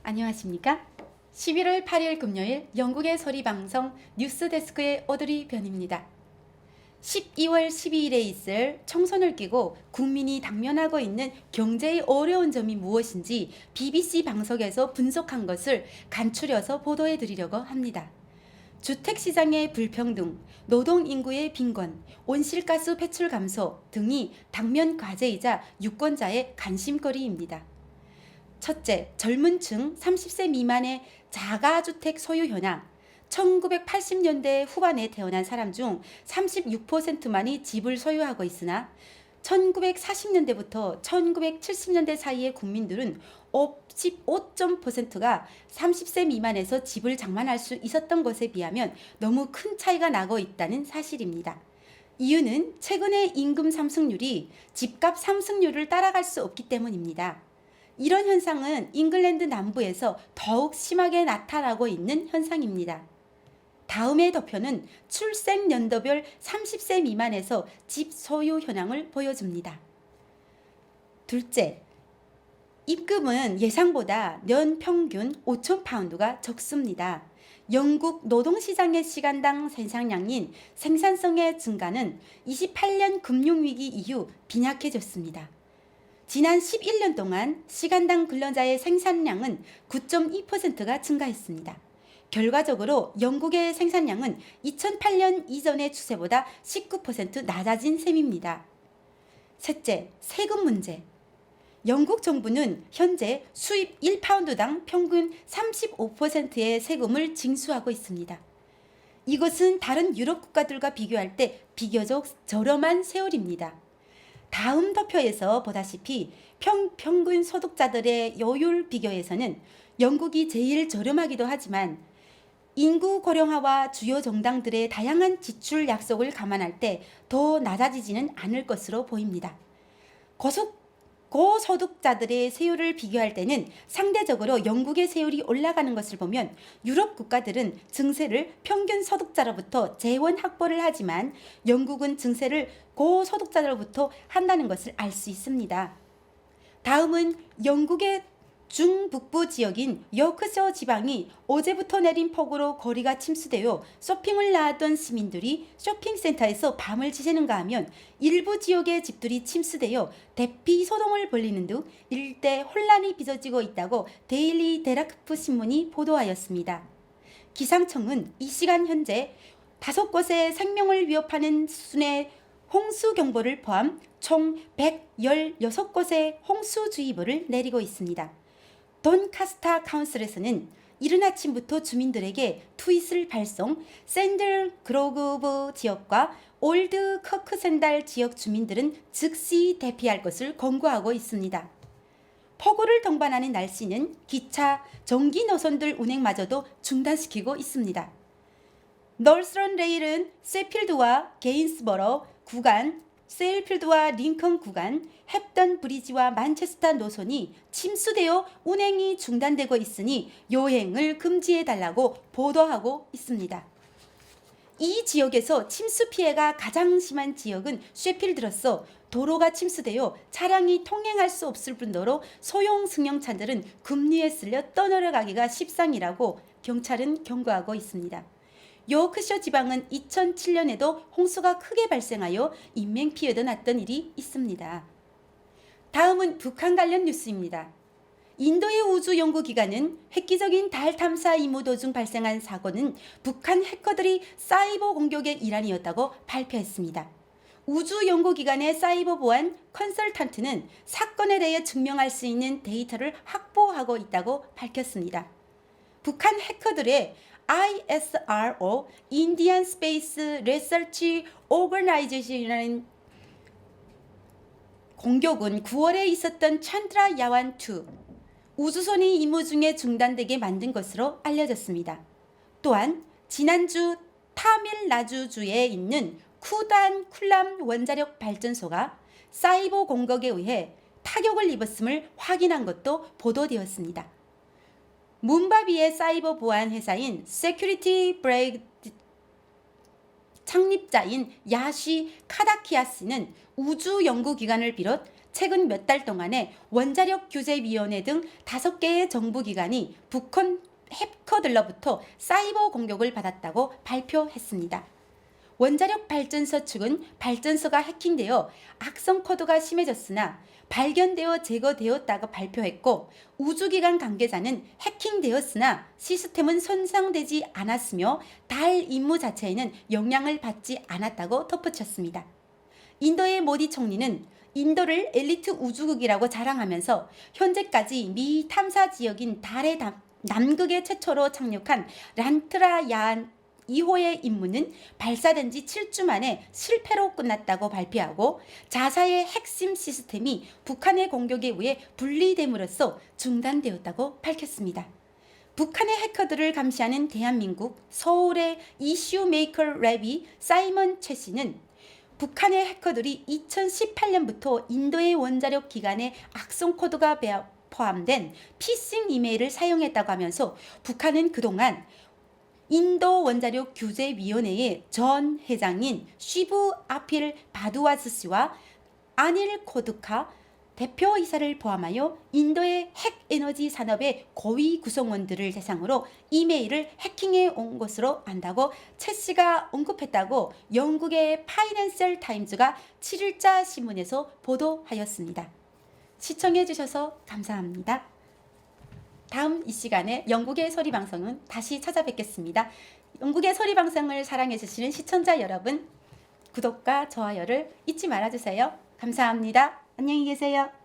안녕하십니까? 11월 8일 금요일 영국의 소리방송 뉴스데스크의 오드리 변입니다. 12월 12일에 있을 총선을 끼고 국민이 당면하고 있는 경제의 어려운 점이 무엇인지 BBC 방송에서 분석한 것을 간추려서 보도해 드리려고 합니다. 주택시장의 불평등, 노동인구의 빈곤, 온실가스 배출 감소 등이 당면 과제이자 유권자의 관심거리입니다. 첫째, 젊은 층 30세 미만의 자가주택 소유 현황. 1980년대 후반에 태어난 사람 중 36%만이 집을 소유하고 있으나 1940년대부터 1970년대 사이의 국민들은 55.%가 30세 미만에서 집을 장만할 수 있었던 것에 비하면 너무 큰 차이가 나고 있다는 사실입니다. 이유는 최근의 임금 상승률이 집값 상승률을 따라갈 수 없기 때문입니다. 이런 현상은 잉글랜드 남부에서 더욱 심하게 나타나고 있는 현상입니다. 다음의 도표는 출생 연도별 30세 미만에서 집 소유 현황을 보여줍니다. 둘째, 임금은 예상보다 년 평균 5,000파운드가 적습니다. 영국 노동시장의 시간당 생산량인 생산성의 증가는 28년 금융위기 이후 빈약해졌습니다. 지난 11년 동안 시간당 근로자의 생산량은 9.2%가 증가했습니다. 결과적으로 영국의 생산량은 2008년 이전의 추세보다 19% 낮아진 셈입니다. 셋째, 세금 문제. 영국 정부는 현재 수입 1파운드당 평균 35%의 세금을 징수하고 있습니다. 이것은 다른 유럽 국가들과 비교할 때 비교적 저렴한 세율입니다. 다음 도표에서 보다시피 평균 소득자들의 요율 비교에서는 영국이 제일 저렴하기도 하지만 인구 고령화와 주요 정당들의 다양한 지출 약속을 감안할 때 더 낮아지지는 않을 것으로 보입니다. 고소득자들의 세율을 비교할 때는 상대적으로 영국의 세율이 올라가는 것을 보면 유럽 국가들은 증세를 평균 소득자로부터 재원 확보를 하지만 영국은 증세를 고소득자로부터 한다는 것을 알 수 있습니다. 다음은 영국의 중북부 지역인 요크셔 지방이 어제부터 내린 폭우로 거리가 침수되어 쇼핑을 나왔던 시민들이 쇼핑센터에서 밤을 지새는가 하면 일부 지역의 집들이 침수되어 대피 소동을 벌이는 등 일대 혼란이 빚어지고 있다고 데일리 델라크프 신문이 보도하였습니다. 기상청은 이 시간 현재 5곳의 생명을 위협하는 수준의 홍수경보를 포함 총 116곳의 홍수주의보를 내리고 있습니다. 돈카스타 카운슬에서는 이른 아침부터 주민들에게 트윗을 발송, 샌들 그로브 지역과 올드 커크샌달 지역 주민들은 즉시 대피할 것을 권고하고 있습니다. 폭우를 동반하는 날씨는 기차, 전기 노선들 운행마저도 중단시키고 있습니다. 널스런 레일은 세필드와 게인스버러 구간, 세일필드와 링컨 구간, 헵던 브리지와 만체스터 노선이 침수되어 운행이 중단되고 있으니 여행을 금지해달라고 보도하고 있습니다. 이 지역에서 침수 피해가 가장 심한 지역은 셰필드로서 도로가 침수되어 차량이 통행할 수 없을 뿐더러 소형 승용차들은 급류에 쓸려 떠내려가기가 십상이라고 경찰은 경고하고 있습니다. 요크셔 지방은 2007년에도 홍수가 크게 발생하여 인명피해도 났던 일이 있습니다. 다음은 북한 관련 뉴스입니다. 인도의 우주연구기관은 획기적인 달 탐사 임무 도중 발생한 사고는 북한 해커들이 사이버 공격의 일환이었다고 발표했습니다. 우주연구기관의 사이버 보안 컨설턴트는 사건에 대해 증명할 수 있는 데이터를 확보하고 있다고 밝혔습니다. 북한 해커들의 ISRO, Indian Space Research Organization이라는 공격은 9월에 있었던 찬드라 야완2 우주선이 임무 중에 중단되게 만든 것으로 알려졌습니다. 또한 지난주 타밀나주주에 있는 쿠단 쿨람 원자력 발전소가 사이버 공격에 의해 타격을 입었음을 확인한 것도 보도되었습니다. 문바비의 사이버 보안 회사인 세큐리티 브레이크 창립자인 야시 카다키아스는 우주연구기관을 비롯 최근 몇 달 동안에 원자력 규제위원회 등 5개의 정부기관이 북한 해커들로부터 사이버 공격을 받았다고 발표했습니다. 원자력 발전소 측은 발전소가 해킹되어 악성 코드가 심해졌으나 발견되어 제거되었다고 발표했고, 우주기관 관계자는 해킹되었으나 시스템은 손상되지 않았으며 달 임무 자체에는 영향을 받지 않았다고 덧붙였습니다. 인도의 모디 총리는 인도를 엘리트 우주국이라고 자랑하면서 현재까지 미 탐사 지역인 달의 남극에 최초로 착륙한 란트라 야안 2호의 임무는 발사된 지 7주 만에 실패로 끝났다고 발표하고, 자사의 핵심 시스템이 북한의 공격에 의해 분리됨으로써 중단되었다고 밝혔습니다. 북한의 해커들을 감시하는 대한민국 서울의 이슈 메이커 랩이 사이먼 최 씨는 북한의 해커들이 2018년부터 인도의 원자력 기관에 악성 코드가 포함된 피싱 이메일을 사용했다고 하면서, 북한은 그동안 인도 원자력 규제위원회의 전 회장인 쉬브 아필 바두와스 씨와 아닐 코드카 대표이사를 포함하여 인도의 핵에너지 산업의 고위 구성원들을 대상으로 이메일을 해킹해 온 것으로 안다고 최 씨가 언급했다고 영국의 파이낸셜 타임즈가 7일자 신문에서 보도하였습니다. 시청해 주셔서 감사합니다. 다음 이 시간에 영국의 소리방송은 다시 찾아뵙겠습니다. 영국의 소리방송을 사랑해 주시는 시청자 여러분, 구독과 좋아요를 잊지 말아주세요. 감사합니다. 안녕히 계세요.